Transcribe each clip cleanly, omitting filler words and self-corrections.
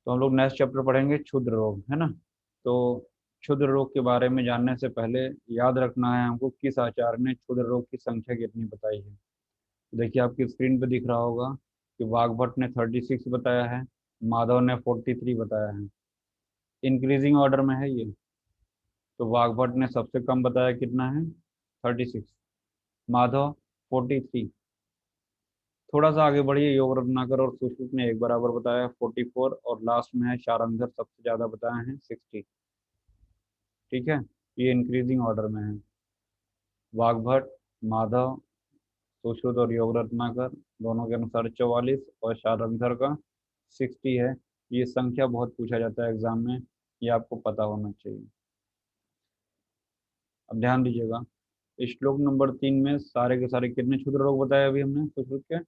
तो हम लोग नेक्स्ट चैप्टर पढ़ेंगे क्षुद्र रोग, है ना। तो क्षुद्र रोग के बारे में जानने से पहले याद रखना है हमको किस आचार्य ने क्षुद्र रोग की संख्या कितनी बताई है। तो देखिए आपकी स्क्रीन पे दिख रहा होगा कि वाघभट्ट ने 36 बताया है, माधव ने 43 बताया है। इंक्रीजिंग ऑर्डर में है ये। तो वाघभट्ट ने सबसे कम बताया कितना है, 36। माधव 43। थोड़ा सा आगे बढ़िए, योग रत्नाकर और सुश्रुत ने एक बराबर बताया 44, और लास्ट में है शारंगधर सबसे ज्यादा बताए हैं 60। ठीक है, ये इंक्रीजिंग ऑर्डर में है। वाघभट्ट, माधव, सुश्रुत और योग रत्नाकर दोनों के अनुसार 44, और शारंगधर का 60 है। ये संख्या बहुत पूछा जाता है एग्जाम में, ये आपको पता होना चाहिए। अब ध्यान दीजिएगा, श्लोक नंबर 3 में सारे के सारे कितने क्षुद्र रोग बताए अभी हमने सुश्रुत के?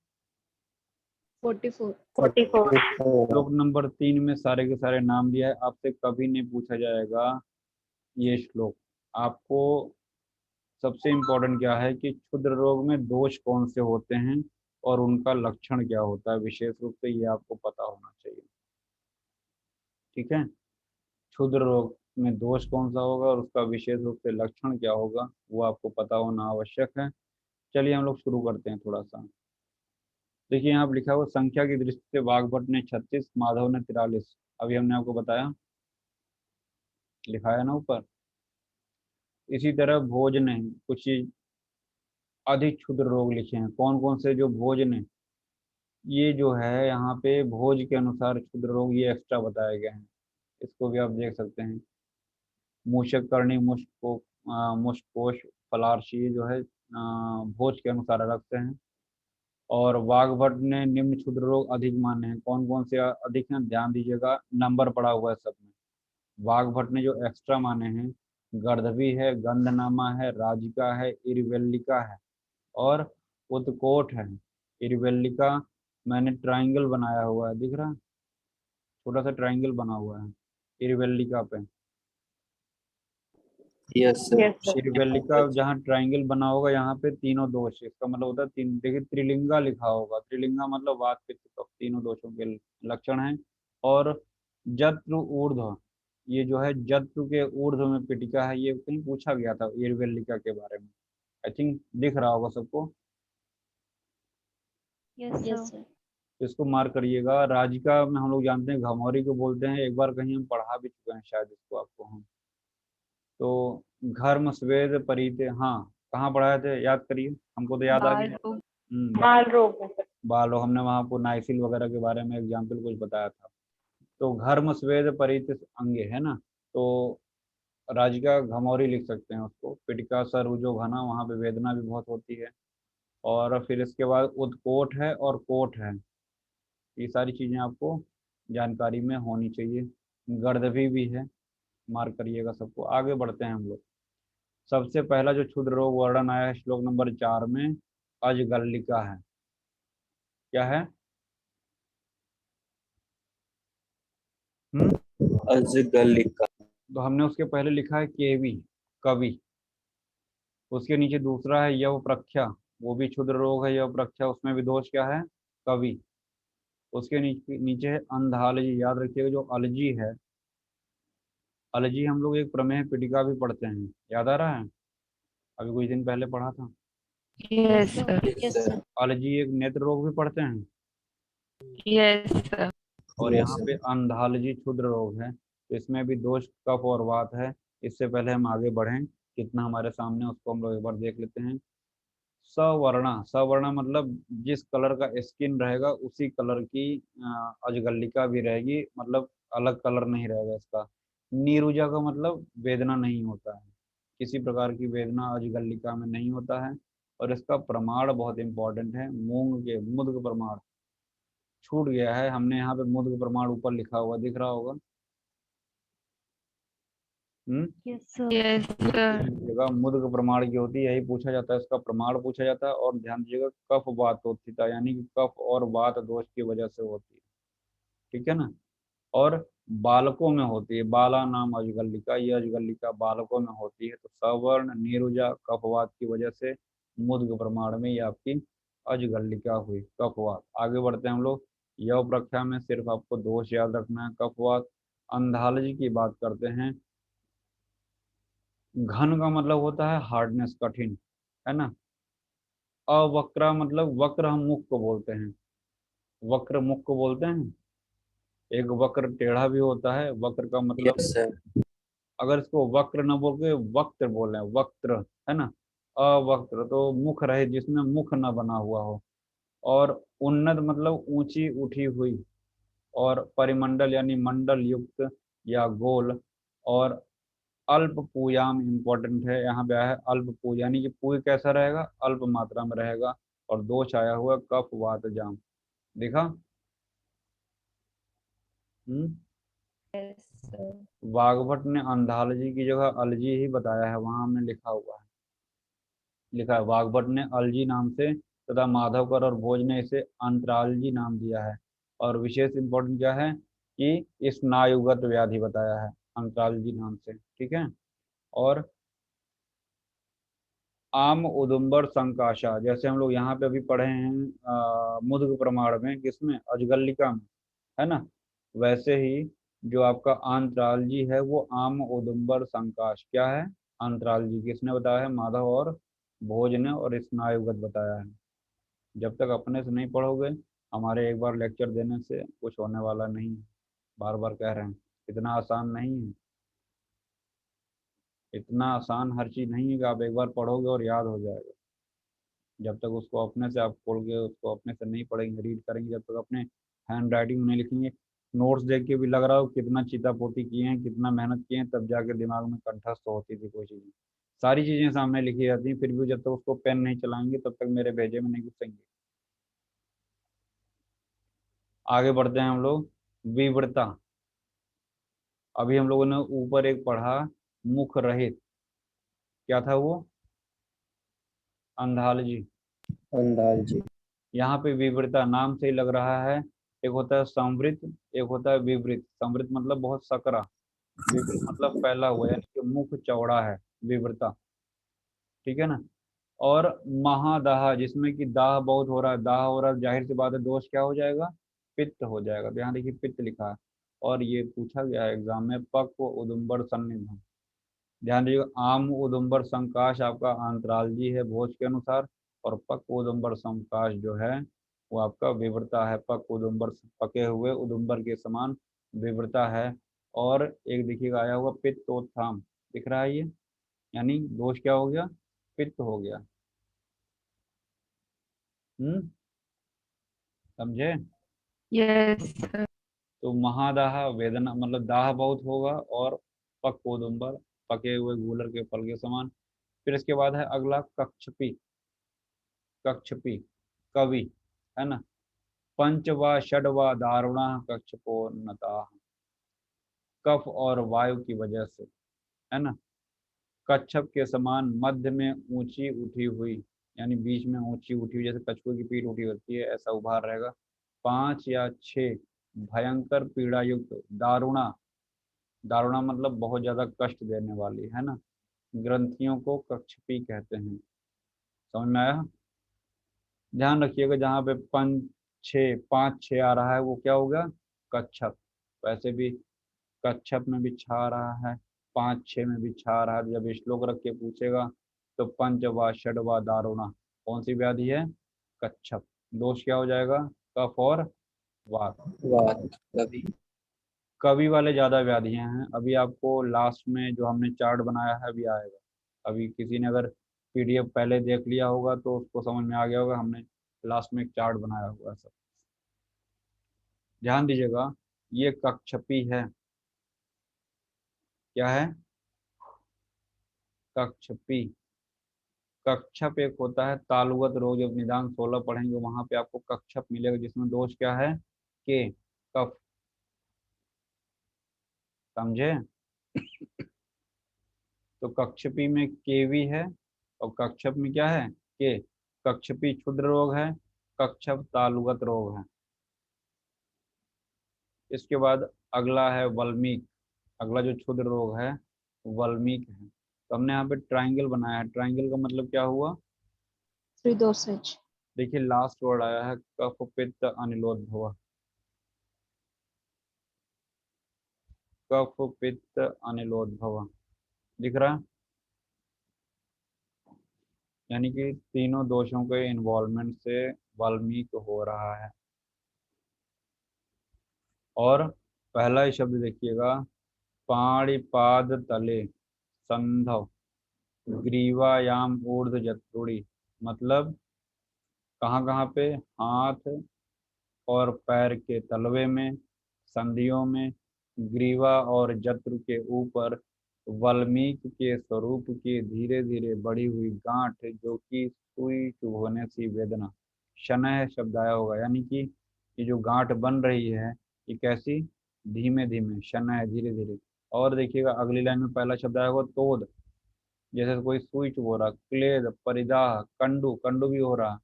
44। 44। श्लोक नंबर 3 में सारे के सारे नाम दिया है। आपसे कभी नहीं पूछा जाएगा ये श्लोक। आपको सबसे इम्पोर्टेंट क्या है कि क्षुद्र रोग में दोष कौन से होते हैं और उनका लक्षण क्या होता है, विशेष रूप से ये आपको पता होना चाहिए। ठीक है, क्षुद्र रोग में दोष कौन सा होगा और उसका विशेष रूप से लक्षण क्या होगा, वो आपको पता होना आवश्यक है। चलिए हम लोग शुरू करते हैं थोड़ा सा। देखिए यहाँ पर लिखा हुआ संख्या की दृष्टि से वाघभट्ट ने 36, माधव ने 43। अभी हमने आपको बताया, लिखा है ना ऊपर। इसी तरह भोज ने कुछ अधिक क्षुद्र रोग लिखे हैं। कौन कौन से जो भोज ने, ये जो है यहाँ पे भोज के अनुसार क्षुद्र रोग ये एक्स्ट्रा बताए गए हैं। इसको भी आप देख सकते हैं। मूषक कर्णी, मुष्कोष, फलारशी, ये जो है भोज के अनुसार अलग से हैं। और वाघभट्ट ने निम्न क्षुद्र रोग अधिक माने हैं। कौन कौन से अधिक हैं, ध्यान दीजिएगा, नंबर पड़ा हुआ है सब में। वाघभट्ट ने जो एक्स्ट्रा माने हैं, गर्दभी है, गंधनामा है, राजिका है, इरवेल्लिका है, और उत्कोट है। इरवेल्लिका मैंने ट्राइंगल बनाया हुआ है, दिख रहा है, छोटा सा ट्राइंगल बना हुआ है इरवेल्लिका पे। Yes sir. Yes sir. इरवेल्लिका जहाँ ट्राइंगल बना होगा यहाँ पे तीनों दोष, इसका मतलब होता है तीन। देखिए त्रिलिंगा लिखा होगा, त्रिलिंगा मतलब वात पित्त कफ, तीनों दोषों के लक्षण हैं। और जत्रु ऊर्ध्व, ये जो है जत्रु के ऊर्ध्व में पिटिका है, ये कहीं पूछा गया था इरवेल्लिका के बारे में। आई थिंक दिख रहा होगा सबको। Yes sir. तो इसको मार्क करिएगा। राजिका में हम लोग जानते हैं घमौरी को बोलते हैं, एक बार कहीं हम पढ़ा भी चुके हैं शायद इसको आपको हम। तो घर्म स्वेद परिते, हाँ कहाँ पढ़ाए थे याद करिए, हमको तो याद आ बाल गया। रोग। बाल रोग में सर। बालो, हमने वहाँ आपको नाइसिल वगैरह के बारे में एग्जाम्पल कुछ बताया था। तो घर्म स्वेद परित अंगे है ना। तो राजिका घमौरी लिख सकते हैं उसको। पिटिका सर जो घना, वहाँ पे वेदना भी बहुत होती है। और फिर इसके बाद उत्कोट है और कोट है। ये सारी चीज़ें आपको जानकारी में होनी चाहिए। गर्दभी भी है, मार्क करिएगा सबको। आगे बढ़ते हैं हम लोग। सबसे पहला जो क्षुद्र रोग वर्णन आया है श्लोक नंबर 4 में, अजगल्लिका है। क्या है? अजगलिका। तो हमने उसके पहले लिखा है केवी, कवि। उसके नीचे दूसरा है यव प्रख्या, वो भी क्षुद्र रोग है यव प्रख्या, उसमें भी दोष क्या है, कवि। उसके नीचे नीचे है अंधालजी। याद रखिएगा जो अलजी है, अलजी हम लोग एक प्रमेय पीठिका भी पढ़ते हैं, याद आ रहा है, अभी कुछ दिन पहले पढ़ा था। Yes sir. Yes sir. Allergy एक नेत्र रोग भी पढ़ते हैं। Yes sir. और यस यहाँ पे सर। अंधालजी क्षुद्र रोग है, तो इसमें भी दोष कफ और वात है। इससे पहले हम आगे बढ़ें, कितना हमारे सामने उसको हम लोग एक बार देख लेते हैं। सवर्णा, सवर्णा मतलब जिस कलर का स्किन रहेगा उसी कलर की अजगल्लिका भी रहेगी, मतलब अलग कलर नहीं रहेगा इसका। नीरुजा का मतलब वेदना नहीं होता है, किसी प्रकार की वेदना अजगल्लिका में नहीं होता है। और इसका प्रमाण बहुत इंपॉर्टेंट है, मूंग के मुद्ग प्रमाण। छूट गया है, हमने यहाँ पे मुद्ग प्रमाण ऊपर लिखा हुआ दिख रहा होगा। हम्म, यस सर। Yes sir. जगह मुद्ग प्रमाण की होती है, यही पूछा जाता है, इसका प्रमाण पूछा जाता है। और ध्यान दीजिएगा कफ वात होती था, यानी कि कफ और वात दोष की वजह से होती है। ठीक है ना। और बालकों में होती है, बाला नाम अजगल्लिका, ये अजगल्लिका बालकों में होती है। तो सवर्ण नीरुजा कफवात की वजह से मुद्ग प्रमाण में ये आपकी अजगल्लिका हुई, कफवात। आगे बढ़ते हैं हम लोग। यव प्रख्या में सिर्फ आपको दोष याद रखना है। कफवात। अंधालजी की बात करते हैं। घन का मतलब होता है हार्डनेस, कठिन, है ना। अवक्रा मतलब वक्र, हम मुख को बोलते हैं, वक्र मुख को बोलते हैं। एक वक्र टेढ़ा भी होता है, वक्र का मतलब, यस सर। अगर इसको वक्र न बोल के वक्त्र बोले, वक्त्र, है ना। अवक्त्र तो मुख रहे, जिसमें मुख न बना हुआ हो। और उन्नत मतलब ऊंची उठी हुई। और परिमंडल यानी मंडल युक्त या गोल। और अल्प पूयाम इंपॉर्टेंट है, यहाँ पे आया है अल्प पूय, यानी कि पूय कैसा रहेगा, अल्प मात्रा में रहेगा। और दोष आया हुआ कफ वात जाम। देखा। हम्म। Yes, sir. वाग्भट ने अंधालजी की जगह अलजी ही बताया है, वहां हमने लिखा हुआ है, लिखा है वाग्भट ने अलजी नाम से तथा माधवकर और भोज ने इसे अंतरालजी नाम दिया है। और विशेष इंपॉर्टेंट क्या है कि स्नायुगत व्याधि बताया है अंतरालजी नाम से, ठीक है। और आम उदुम्बर संकाशा, जैसे हम लोग यहाँ पे अभी पढ़े हैं मुद्ग प्रमाण में, किसमें, अजगल्लिका में, है ना। वैसे ही जो आपका आंत्रालजी है वो आम उदुम्बर संकाश क्या है, आंत्रालजी किसने बताया है, माधव और भोज ने, और स्नायुगत बताया है। जब तक अपने से नहीं पढ़ोगे, हमारे एक बार लेक्चर देने से कुछ होने वाला नहीं है। बार बार कह रहे हैं, इतना आसान नहीं है, इतना आसान हर चीज़ नहीं है कि आप एक बार पढ़ोगे और याद हो जाएगा। जब तक उसको अपने से आप खोल के उसको अपने से नहीं पढ़ेंगे, रीड करेंगे, जब तक अपने हैंड राइटिंग में नहीं लिखेंगे, नोट्स देख के भी लग रहा हो कितना चितापोती किए हैं, कितना मेहनत किए हैं, तब जाके दिमाग में कंठस्थ होती थी कोई चीज़ें। सारी चीज़ें सामने लिखी जाती हैं, फिर भी जब तक उसको पेन नहीं चलाएंगे तब तक मेरे भेजे में नहीं घुसेंगे। आगे बढ़ते हैं हम लोग। विवृता। अभी हम लोगों ने ऊपर एक पढ़ा, मुख रहित, क्या था वो, अंधालजी। अंदाल जी। यहाँ पे विवृता नाम से ही लग रहा है, एक होता है संवृत, एक होता है विवृत। संवृत मतलब बहुत सकरा, विवृत मतलब फैला हुआ, यानी कि मुख चौड़ा है, विवृता, ठीक है ना। और महादाह, जिसमें कि दाह बहुत हो रहा है, दाह हो रहा है, जाहिर सी बात है दोष क्या हो जाएगा, पित्त हो जाएगा। तो यहाँ देखिए पित्त लिखा है। और ये पूछा गया है एग्जाम में, पक्व उदुम्बर सन्निधम। ध्यान दीजिएगा, आम उदुम्बर संकाश आपका आंतरालजी है भोज के अनुसार, और पक उदुम्बर संकाश जो है वो आपका विवृता है, पक उदुम्बर, पके हुए उदुम्बर के समान विवृता है। और एक देखिएगा आया हुआ पित्तोत्थाम, दिख रहा है ये, यानी दोष क्या हो गया, पित्त हो गया। समझे। Yes, sir. तो महादाह वेदना मतलब दाह बहुत होगा, और पक उदुम्बर, पके हुए गूलर के फल के समान। फिर इसके बाद है अगला कक्षपी। कक्षपी कवि, है ना। पंच व षड व दारुणा कक्षपोन्नता, कफ और वायु की वजह से, है ना। कच्छप के समान मध्य में ऊंची उठी हुई, यानी बीच में ऊंची उठी हुई, जैसे कछुए की पीठ उठी होती है ऐसा उभार रहेगा। 5 या 6 भयंकर पीड़ा युक्त, दारुणा, दारुणा मतलब बहुत ज्यादा कष्ट देने वाली, है ना, ग्रंथियों को कक्षपी कहते हैं। समझ में आया। ध्यान रखिएगा जहाँ पे 5 6 आ रहा है वो क्या होगा, कच्छप। वैसे भी कच्छप में भी छा रहा है, 5 6 में भी छा रहा है। जब श्लोक रख के पूछेगा तो पंच व षड व दारुणा कौन सी व्याधि है, कच्छप। दोष क्या हो जाएगा, कफ और वात। बात कभी। कवि वाले ज्यादा व्याधियां हैं, अभी आपको लास्ट में जो हमने चार्ट बनाया है अभी आएगा। अभी किसी ने अगर पीडीएफ पहले देख लिया होगा तो उसको समझ में आ गया होगा, हमने लास्ट में एक चार्ट बनाया हुआ है सब। ध्यान दीजिएगा, ये कक्षपी है, क्या है, कक्षपी। कक्षप एक होता है तालुगत रोग, जब निदान 16 पढ़ेंगे वहां पे आपको कक्षप मिलेगा, जिसमें दोष क्या है, के, कफ। समझे। तो कक्षपी में केवी है, और कक्षप में क्या है, के। कक्षपी क्षुद्र रोग है, कक्षप तालुगत रोग है। इसके बाद अगला है वल्मीक। अगला जो क्षुद्र रोग है वल्मीक है। तो हमने यहाँ पे ट्राइंगल बनाया है, ट्राइंगल का मतलब क्या हुआ, Three dosage. देखिए लास्ट वर्ड आया है कफ पित्त अनिलोद्भव, कफ पित्त अनिलोद्भव। दिख रहा है? यानी कि तीनों दोषों के इन्वॉल्वमेंट से वाल्मीकि हो रहा है। और पहला ही शब्द देखिएगा, पाणिपाद तले संधव ग्रीवायाम ऊर्ध्व जत्रुड़ी। मतलब कहाँ कहाँ पे? हाथ और पैर के तलवे में, संधियों में, ग्रीवा और जत्रु के ऊपर वाल्मीकि के स्वरूप की धीरे धीरे बढ़ी हुई गांठ, जो कि सुई चुभोने सी वेदना। शनह शब्द आया होगा, यानी कि ये जो गांठ बन रही है ये कैसी? धीमे धीमे, शनह धीरे धीरे। और देखिएगा अगली लाइन में पहला शब्द आया होगा तोद, जैसे कोई सुई चुभो रहा। क्लेद, परिदाह, कंडू, कंडू भी हो रहा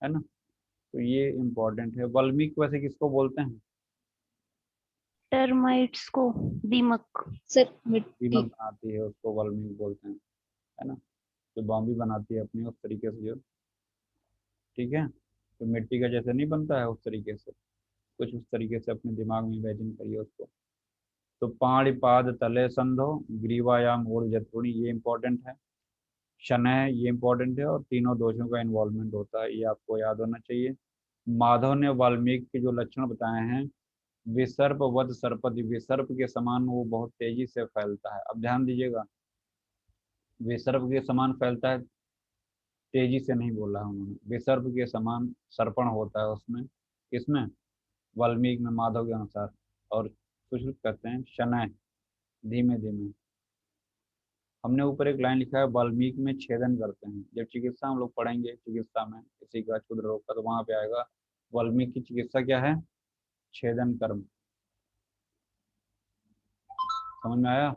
है ना। तो ये इम्पोर्टेंट है। वाल्मीकि वैसे किसको बोलते हैं? टर्माइट्स को, दीमक। सर मिट्टी। दीमक बनाती है उसको वाल्मीकि बोलते हैं, है ना। जो बॉम्बी बनाती है अपनी, उस तरीके से जो, ठीक है। तो मिट्टी का जैसे नहीं बनता है उस तरीके से, कुछ उस तरीके से अपने दिमाग में इमेजिन करिए उसको। तो पाणिपाद तले संधो ग्रीवायाम और जत्रुणी, ये इंपॉर्टेंट है। शनह, ये इंपॉर्टेंट है। और तीनों दोषों का इन्वॉल्वमेंट होता है, ये आपको याद होना चाहिए। माधव ने वाल्मीकि के जो लक्षण बताए हैं, विसर्प वध सर्पति, विसर्प के समान वो बहुत तेजी से फैलता है। अब ध्यान दीजिएगा, विसर्प के समान फैलता है, तेजी से नहीं बोला है उन्होंने। विसर्प के समान सर्पण होता है उसमें, किसमें? वाल्मीकि में, माधव के अनुसार। और सुश्रुत कहते हैं शनय, धीमे धीमे। हमने ऊपर एक लाइन लिखा है, वाल्मीकि में छेदन करते हैं। जब चिकित्सा हम लोग पढ़ेंगे, चिकित्सा में किसी का क्षुद्र रोग का, तो वहां पे आएगा वाल्मीकि की चिकित्सा क्या है? छेदन कर्म। समझ में आया?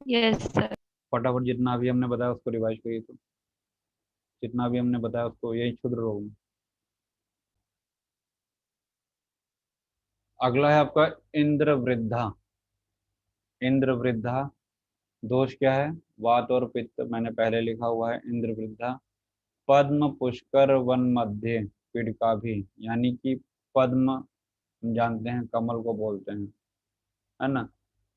Yes sir. फटाफट जितना भी हमने बताया उसको रिवाइज करिए। तो जितना भी हमने बताया उसको, यही क्षुद्र रोग में। अगला है आपका इंद्र वृद्धा। इंद्र वृद्धा दोष क्या है? वात और पित्त, मैंने पहले लिखा हुआ है। इंद्र वृद्धा पद्म पुष्कर वन मध्य पीड़िका भी, यानी कि पद्म हम जानते हैं कमल को बोलते हैं, है ना।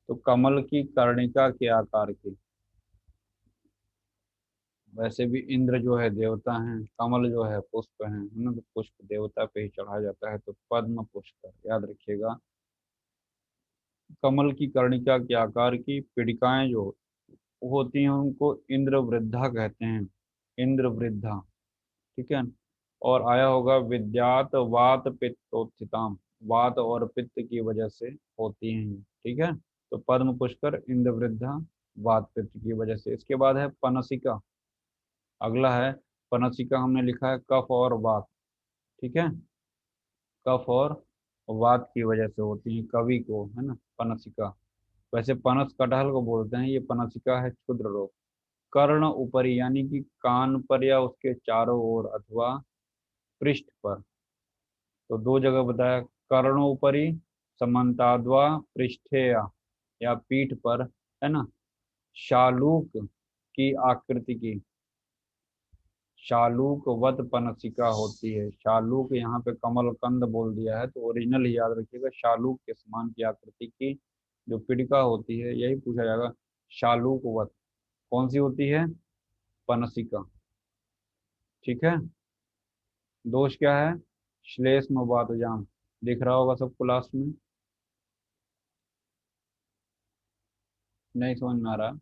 तो कमल की कर्णिका के आकार की, वैसे भी इंद्र जो है देवता हैं, कमल जो है पुष्प है ना। तो पुष्प देवता पे ही चढ़ा जाता है। तो पद्म पुष्कर याद रखिएगा। कमल की कर्णिका के आकार की पीड़िकाएं जो होती हैं उनको इंद्र वृद्धा कहते हैं। इंद्र वृद्धा, ठीक है। और आया होगा विद्यात वात पित्तोत्थिताम, वात और पित्त की वजह से होती हैं ये, ठीक है। तो पद्म पुष्कर, इंद्र वृद्धा, वात पित्त की वजह से। इसके बाद है पनसिका। अगला है पनसिका, हमने लिखा है कफ और वात, ठीक है। कफ और वात की वजह से होती है कवि को, है ना, पनसिका। वैसे पनस कटहल को बोलते हैं, ये पनसिका है क्षुद्र रोग। कर्ण ऊपरी, यानी कि कान पर या उसके चारों ओर अथवा पृष्ठ पर। तो दो जगह बताया, कर्णोपरि समन्ताद्वा पृष्ठे या पीठ पर, है ना। शालूक की आकृति की, शालूक वत पनसिका होती है। शालूक यहाँ पे कमल कंद बोल दिया है, तो ओरिजिनल ही याद रखिएगा। शालूक के समान की आकृति की जो पीड़िका होती है, यही पूछा जाएगा। शालूक वत कौन सी होती है? पनसिका, ठीक है। दोष क्या है? श्लेष्म वातजाम, दिख रहा होगा सबको लास्ट में। नहीं समझ में आ रहा?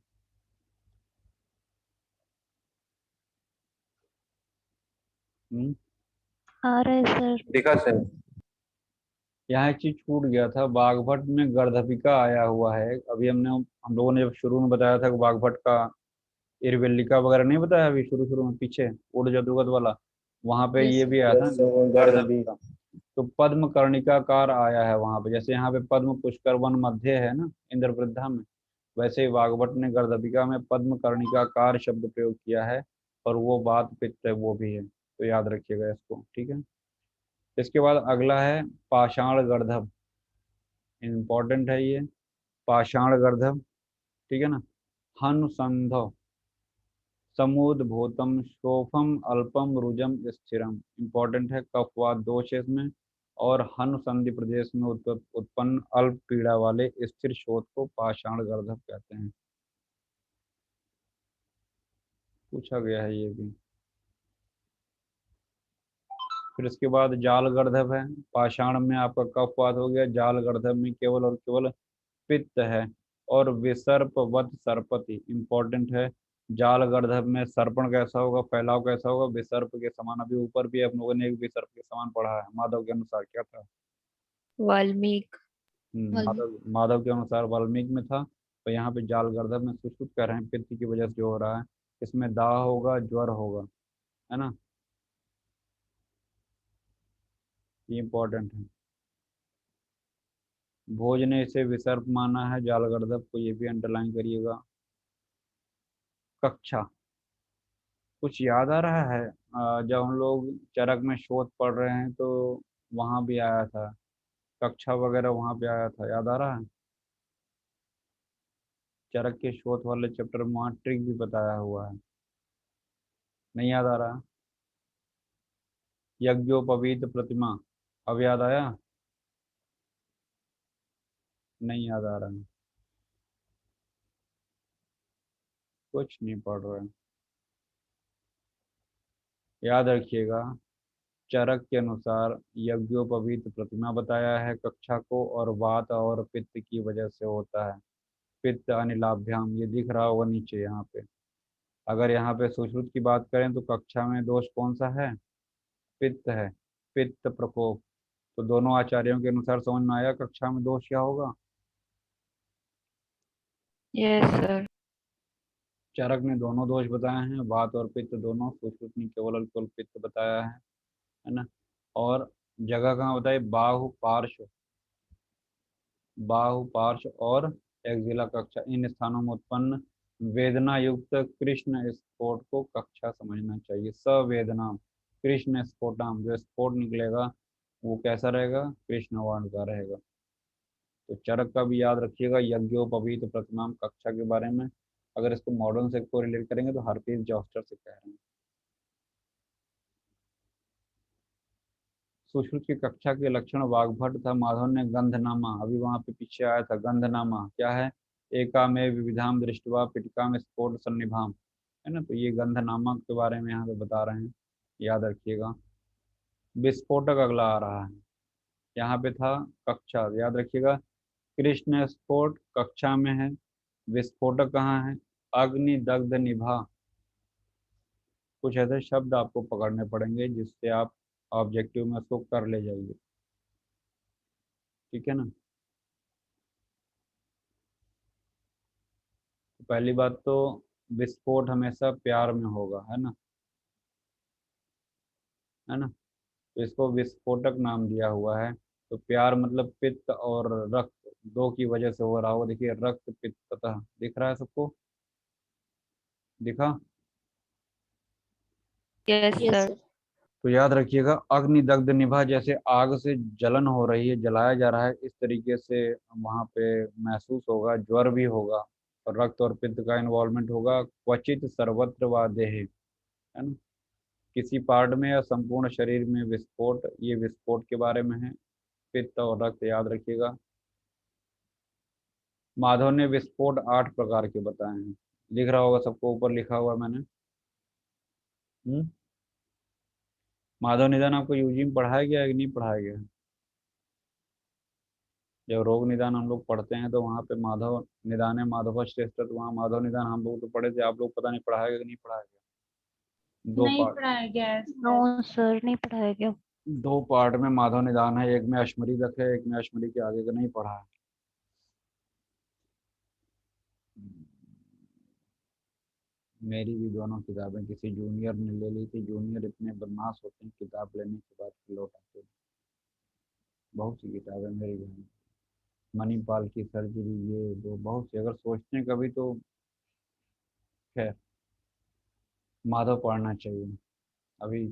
हम्म। आ रहा है सर। देखा सर। यहाँ एक चीज छूट गया था, बागभट में गर्दभिका आया हुआ है। अभी हम लोगों ने जब शुरू में बताया था कि बागभट का इरवेलिका वगैरह नहीं बताया, अभी शुरू शुरू में पीछे उड़ जादूगत वाला, वहां पे यस ये सर। भी आया था यस सर, गर्द भी। गर्दभिका। तो पद्म कर्णिकाकार आया है वहां पे, जैसे यहाँ पे पद्म पुष्कर वन मध्य है ना इंद्रवृद्धा में, वैसे ही वागभट ने गर्दभिका में पद्म कर्णिकाकार शब्द प्रयोग किया है। और वो बात पित्त है, वो भी है, तो याद रखिएगा इसको, ठीक है। इसके बाद अगला है पाषाण गर्दभ, इम्पोर्टेंट है ये। पाषाण गर्दभ, ठीक है ना। हनुसंधव समुद्भूतम शोफम अल्पम रुजम स्थिरम, इम्पोर्टेंट है। कफवात दोष है इसमें। और हनु संधि प्रदेश में उत्पन्न अल्प पीड़ा वाले स्थिर शोथ को पाषाण गर्दभ कहते हैं। पूछा गया है ये भी। फिर इसके बाद जाल गर्दभ है। पाषाण में आपका कफवात हो गया, जाल गर्दभ में केवल और केवल पित्त है। और विसर्पवत सर्पति इंपॉर्टेंट है। जाल गर्दभ में सर्पण कैसा होगा, फैलाव कैसा होगा, विसर्प के समान। अभी ऊपर भी हम लोगों ने एक विसर्प के समान पढ़ा है। माधव के अनुसार क्या था? वाल्मीकि। माधव के अनुसार वाल्मीकि में था। तो यहाँ पे जाल गर्दभ में सुश्रुत कर रहे हैं, पित्त की वजह से जो हो रहा है। इसमें दाह होगा, ज्वर होगा, है ना। ये इंपॉर्टेंट है। भोज ने इसे विसर्प माना है जाल गर्दभ को, ये भी अंडरलाइन करिएगा। कक्षा, कुछ याद आ रहा है? जब हम लोग चरक में शोध पढ़ रहे हैं तो वहां भी आया था, कक्षा वगैरह वहां पे आया था, याद आ रहा है? चरक के शोध वाले चैप्टर में वहाँ ट्रिक भी बताया हुआ है। नहीं याद आ रहा? यज्ञोपवीत प्रतिमा, अब याद आया? नहीं याद आ रहा है, कुछ नहीं पढ़ रहे हैं। याद रखिएगा, चरक के अनुसार यज्ञोपवीत प्रतिमा बताया है कक्षा को, और वात और पित्त की वजह से होता है। पित्त अनिलाभ्याम, ये दिख रहा होगा नीचे यहाँ पे। अगर यहाँ पे सुश्रुत की बात करें तो कक्षा में दोष कौन सा है? पित्त है, पित्त प्रकोप। तो दोनों आचार्यों के अनुसार समझ में आया कक्षा में दोष क्या होगा। Yes sir. चरक ने दोनों दोष बताए हैं, वात और पित्त दोनों। सुश्रुत ने केवल और केवल पित्त बताया है ना। और जगह कहाँ बताई? बाहु पार्श्व, बाहु पार्श्व और एक्जिला कक्षा, इन स्थानों में उत्पन्न वेदना युक्त कृष्ण स्फोट को कक्षा समझना चाहिए। सवेदना कृष्ण स्फोटाम, जो स्फोट निकलेगा वो कैसा रहेगा? कृष्ण वर्ण का रहेगा। तो चरक का भी याद रखिएगा, यज्ञोपवीत प्रतिमाम कक्षा के बारे में। अगर इसको मॉडर्न से को रिलेट करेंगे तो हरप्रीत जॉस्टर से कह रहे हैं। सुश्रुत की कक्षा के लक्षण वाग्भट था। माधव ने गंधनामा, अभी वहां पे पीछे आया था, गंधनामा क्या है? एका में विविधाम दृष्टवा पिटिका में स्फोट सन्निभाम, है ना। तो ये गंधनामा के बारे में यहाँ पे बता रहे हैं, याद रखिएगा। विस्फोटक अगला आ रहा है। यहाँ पे था कक्षा, याद रखिएगा। कृष्ण स्फोट कक्षा में है, विस्फोटक कहाँ है? अग्नि दग्ध निभा। कुछ ऐसे शब्द आपको पकड़ने पड़ेंगे जिससे आप ऑब्जेक्टिव में उसको कर ले जाइए, ठीक है ना। तो पहली बात तो विस्फोट हमेशा प्यार में होगा, है ना, है ना। तो इसको विस्फोटक नाम दिया हुआ है। तो प्यार मतलब पित्त और रक्त दो की वजह से हो रहा होगा। देखिए रक्त पित्त तथा, दिख रहा है सबको? दिखा? Yes yes sir. सर। तो याद रखिएगा, अग्नि दग्ध निभा, जैसे आग से जलन हो रही है, जलाया जा रहा है, इस तरीके से वहां पे महसूस होगा। ज्वर भी होगा और रक्त और पित्त का इन्वॉल्वमेंट होगा। क्वचित सर्वत्र व देहे, है ना, किसी पार्ट में या संपूर्ण शरीर में विस्फोट, ये विस्फोट के बारे में है। पित्त और रक्त याद रखिएगा। माधव ने विस्फोट 8 प्रकार के बताए हैं, लिख रहा होगा सबको, ऊपर लिखा हुआ है मैंने। हम्म। माधव निदान आपको यूजी में पढ़ाया गया है कि नहीं पढ़ाया गया? जब रोग निदान हम लोग पढ़ते हैं तो वहाँ पे माधव निदान है, माधव श्रेष्ठ, तो वहाँ माधव निदान हम लोग तो पढ़े थे, आप लोग पता नहीं पढ़ाया गया कि नहीं पढ़ाया गया। दो नहीं पार्ट, पढ़ाया गया है नो सर। सर, नहीं पढ़ाया गया। दो पार्ट में माधव निदान है, एक में अश्मरी तक है, एक में अश्मरी के आगे का नहीं पढ़ा है। मेरी भी दोनों किताबें किसी जूनियर ने ले ली थी। जूनियर इतने बदमाश होते हैं, किताब लेने के बाद लौट आते हैं। बहुत सी किताबें मेरी भी हैं। मणिपाल की सर्जरी, ये वो बहुत सी, अगर सोचते हैं कभी तो खैर माधव पढ़ना चाहिए। अभी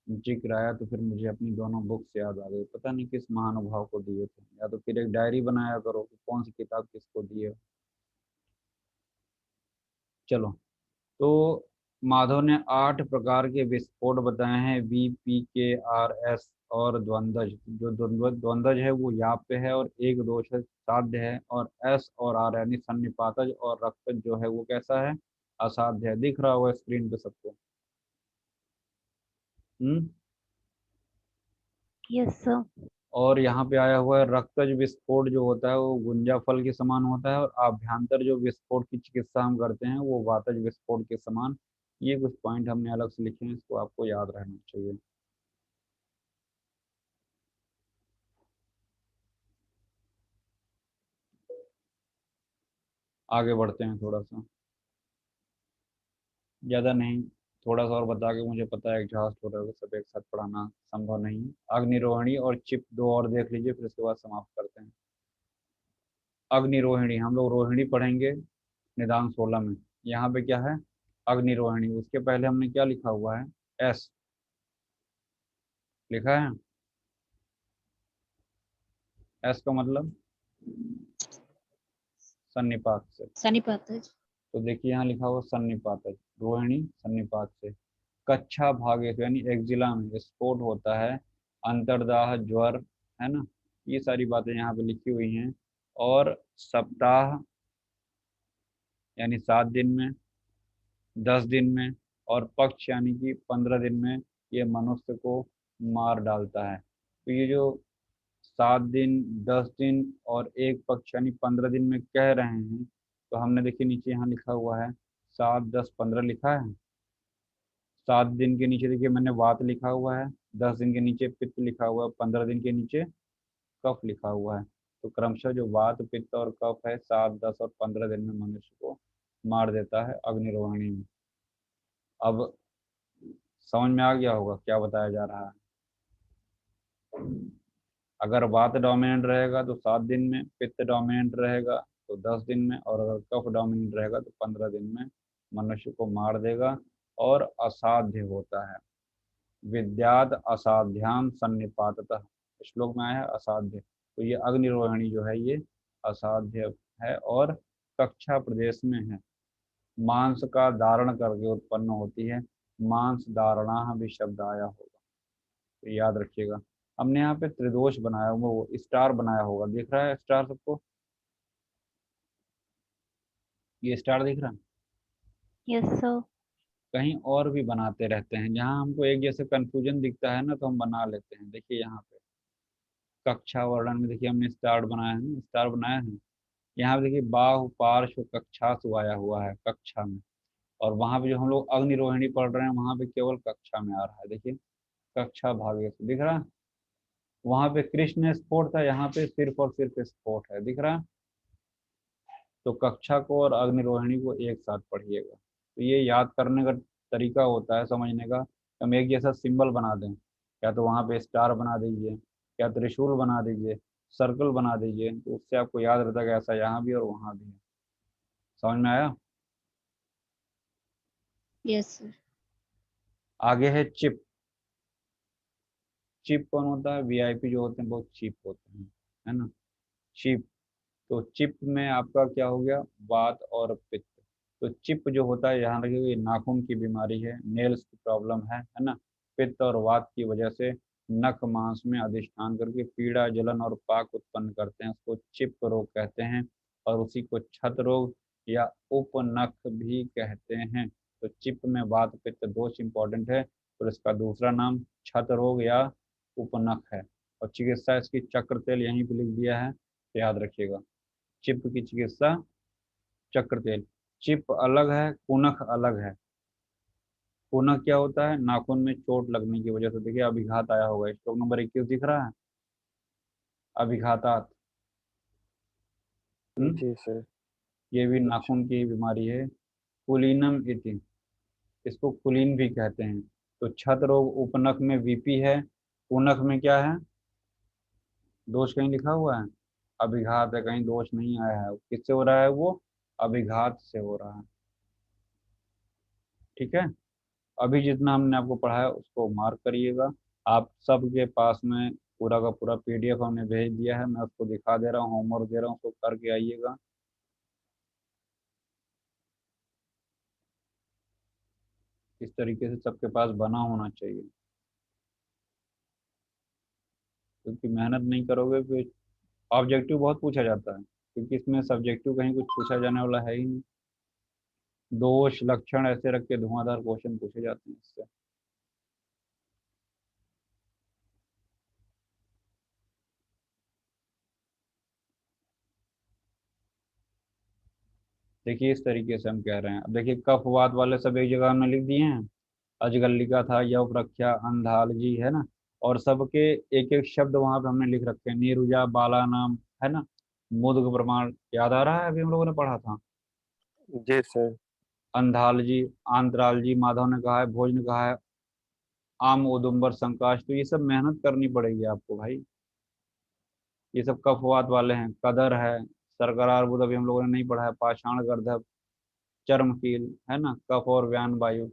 जिक्र आया तो फिर मुझे अपनी दोनों बुक्स याद आ गई, पता नहीं किस महानुभाव को दिए थे, या तो फिर एक डायरी बनाया करो कि कौन सी किताब किसको दी है। चलो, तो माधव ने 8 प्रकार के विस्फोट बताए हैं, VPKRS और द्वंद्वज, जो द्वंद्वज है वो या पे है और एक दोष है साध्य है, और एस और आर यानी सन्निपातज और रक्तज जो है वो कैसा है, असाध्य है। दिख रहा होगा स्क्रीन पे सबको। हम्म। Yes sir. और यहाँ पे आया हुआ है रक्तज विस्फोट जो होता है वो गुंजा फल के समान होता है, और आभ्यंतर जो विस्फोट की चिकित्सा हम करते हैं वो वातज विस्फोट के समान। ये कुछ पॉइंट हमने अलग से लिखे हैं, इसको आपको याद रहना चाहिए। आगे बढ़ते हैं थोड़ा सा, ज़्यादा नहीं, थोड़ा सा और बता के, मुझे पता है एग्जॉस्ट हो रहा होगा, सब एक साथ पढ़ाना संभव नहीं है। अग्निरोहिणी और चिप दो और देख लीजिए, फिर उसके बाद समाप्त करते हैं। अग्निरोहिणी, हम लोग रोहिणी पढ़ेंगे निदान 16 में। यहाँ पे क्या है, अग्निरोहिणी, उसके पहले हमने क्या लिखा हुआ है, एस लिखा है। एस का मतलब सन्निपात से। सन्निपात। तो देखिए यहाँ लिखा हुआ सन्निपात, रोहिणी सन्निपात से। कच्छा भागे यानी एक्जिला में स्फोट होता है, अंतर्दाह ज्वर, है ना, ये सारी बातें यहाँ पे लिखी हुई हैं। और सप्ताह यानी 7 दिन में, 10 दिन में, और पक्ष यानी कि 15 दिन में ये मनुष्य को मार डालता है। तो ये जो 7 दिन, 10 दिन और एक पक्ष यानी 15 दिन में कह रहे हैं, तो हमने देखिए नीचे यहाँ लिखा हुआ है 7, 10, 15 लिखा है। 7 दिन के नीचे देखिए मैंने वात लिखा हुआ है, 10 दिन के नीचे पित्त लिखा हुआ है, 15 दिन के नीचे कफ लिखा हुआ है। तो क्रमशः जो वात, पित्त और कफ है 7, 10 और 15 दिन में मनुष्य को मार देता है अग्निरोहिणी में। अब समझ में आ गया होगा क्या बताया जा रहा है। अगर वात डोमिनेंट रहेगा तो 7 दिन में, पित्त डोमिनेंट रहेगा तो 10 दिन में, और अगर कफ डोमिनेंट रहेगा तो 15 दिन में मनुष्य को मार देगा। और असाध्य होता है, विद्याद असाध्याम सन्निपाततः, श्लोक में आया है असाध्य, तो ये अग्निरोहिणी जो है ये असाध्य है और कक्षा प्रदेश में है। मांस का धारण करके उत्पन्न होती है, मांस धारणा भी शब्द आया होगा, तो याद रखिएगा। हमने यहाँ पे त्रिदोष बनाया हुआ, वो स्टार बनाया होगा, दिख रहा है स्टार सबको, ये स्टार दिख रहा है। Yes sir. कहीं और भी बनाते रहते हैं, जहाँ हमको एक जैसे कंफ्यूजन दिखता है ना तो हम बना लेते हैं। देखिए यहाँ पे कक्षा वर्णन में देखिए हमने स्टार बनाया है ना, स्टार बनाया है। यहाँ पे देखिए बाहु पार्श्व कक्षासु आया हुआ है कक्षा में, और वहां पे जो हम लोग अग्निरोहिणी पढ़ रहे हैं वहां पे केवल कक्षा में आ रहा है, देखिए कक्षा भाग्य से दिख रहा है। वहां पे कृष्ण स्फोट था, यहाँ पे सिर्फ और सिर्फ स्फोट है, दिख रहा है। तो कक्षा को और अग्निरोहिणी को एक साथ पढ़िएगा, तो ये याद करने का तरीका होता है समझने का। हम एक जैसा सिंबल बना दें, या तो वहाँ पे स्टार बना दीजिए, या त्रिशूल बना दीजिए, सर्कल बना दीजिए, तो उससे आपको याद रहता है कि ऐसा यहाँ भी और वहाँ भी है। समझ में आया। Yes sir. आगे है चिप। चिप कौन होता है, वीआईपी जो होते हैं बहुत चीप होते हैं, है ना, चिप। तो चिप में आपका क्या हो गया, वात और पित्त। तो चिप जो होता है, यहाँ रखिए, ये नाखून की बीमारी है, नेल्स की प्रॉब्लम है ना। पित्त और वात की वजह से नख मांस में अधिष्ठान करके पीड़ा, जलन और पाक उत्पन्न करते हैं, उसको चिप रोग कहते हैं। और उसी को छत रोग या उपनख भी कहते हैं। तो चिप में वात पित्त दोष इंपॉर्टेंट है, और इसका दूसरा नाम छत रोग या उपनख है। और चिकित्सा इसकी चक्र तेल यहीं पे लिख दिया है, तो याद रखिएगा। चिप की चिकित्सा चक्र तेल। चिप अलग है, कुनख अलग है। कुनख क्या होता है, नाखून में चोट लगने की वजह से, देखिए अभिघात आया होगा, श्लोक नंबर 21 दिख रहा है, अभिघातात। जी सर। ये भी अच्छा। नाखून की बीमारी है। कुलीनम इति, इसको कुलीन भी कहते हैं। तो छत रोग उपनख में वीपी है, कुनख में क्या है, दोष कहीं लिखा हुआ है, अभिघात है, कहीं दोष नहीं आया है। किससे हो रहा है वो, अभिघात से हो रहा है। ठीक है, अभी जितना हमने आपको पढ़ाया उसको मार्क करिएगा। आप सबके पास में पूरा का पूरा पीडीएफ हमने भेज दिया है, मैं उसको दिखा दे रहा हूँ, होमवर्क दे रहा हूँ, उसको करके आइएगा। इस तरीके से सबके पास बना होना चाहिए। क्योंकि मेहनत नहीं करोगे फिर ऑब्जेक्टिव बहुत पूछा जाता है, क्योंकि इसमें सब्जेक्टिव कहीं कुछ पूछा जाने वाला है ही नहीं। दोष लक्षण ऐसे रख के धुआंधार क्वेश्चन पूछे जाते हैं इससे। देखिए इस तरीके से हम कह रहे हैं। अब देखिए कफवात वाले सब एक जगह हमने लिख दिए हैं। अजगल्लिका था, यव प्रख्या, अंधालजी, है ना। और सबके एक एक शब्द वहां पे हमने लिख रखे हैं। नीरुजा, बाला नाम, है ना। मुद्ग प्रमाण याद आ रहा है, अभी हम लोगों ने पढ़ा था। जी सर। अंधालजी, आंद्रालजी, माधव ने कहा है, भोज ने कहा है, आम, उदुम्बर, संकाश। तो ये सब मेहनत करनी पड़ेगी आपको भाई। ये सब कफवात वाले हैं। कदर है, सरकरार बुध अभी हम लोगों ने नहीं पढ़ा है। पाषाण, गर्दभ, चर्मकील, है ना। कफ और व्यान वायु,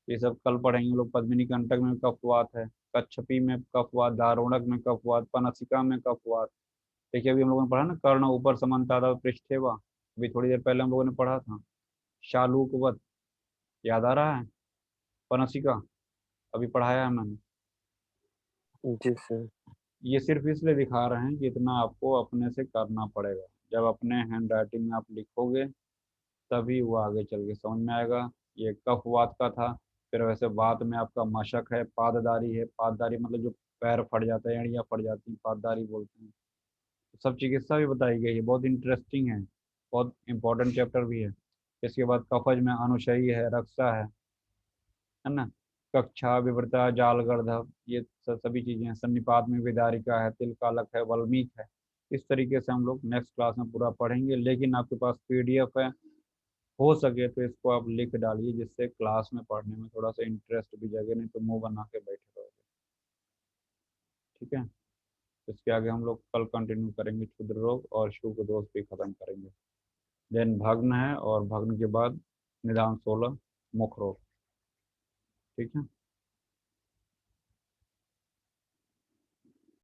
ये सब कल पढ़ेंगे हम लोग। पद्मिनी कंटक में कफवात है। कच्छपी में कफवात, दारुणक में कफवात, पनसिका में कफवात। देखिए अभी हम लोगों ने पढ़ा ना, कर्ण ऊपर समन्तादा पृष्ठेवा, अभी थोड़ी देर पहले हम लोगों ने पढ़ा था। शालूकवत, याद आ रहा है। पनसिका अभी पढ़ाया है मैंने। जी सर। ये सिर्फ इसलिए दिखा रहे हैं कि इतना आपको अपने से करना पड़ेगा। जब अपने हैंड राइटिंग में आप लिखोगे तभी वो आगे चल के समझ में आएगा। ये कफवात का था। फिर वैसे वात में आपका मशक है, पाददारी है। पाददारी मतलब जो पैर फट जाता है, एड़ियाँ फट जाती हैं, पाददारी बोलते हैं। तो सब चिकित्सा भी बताई गई है, बहुत इंटरेस्टिंग है। बहुत इंपॉर्टेंट चैप्टर भी है। इसके बाद कफज में अनुशयी है, रक्षा है ना। कक्षा, विवृता, जाल, गर्दभ, ये सभी चीजें हैं। सन्निपात में विदारिका है, तिलकालक है, वल्मीक है। इस तरीके से हम लोग नेक्स्ट क्लास में पूरा पढ़ेंगे। लेकिन आपके पास पीडीएफ है, हो सके तो इसको आप लिख डालिए, जिससे क्लास में पढ़ने में थोड़ा सा इंटरेस्ट भी जगे, नहीं तो मुंह बना के बैठे रहोगे। ठीक है। इसके आगे हम लोग कल कंटिन्यू करेंगे। क्षुद्र रोग और शुक दोष भी खत्म करेंगे। देन भग्न है, और भग्न के बाद निदान 16 मुख रोग। ठीक है।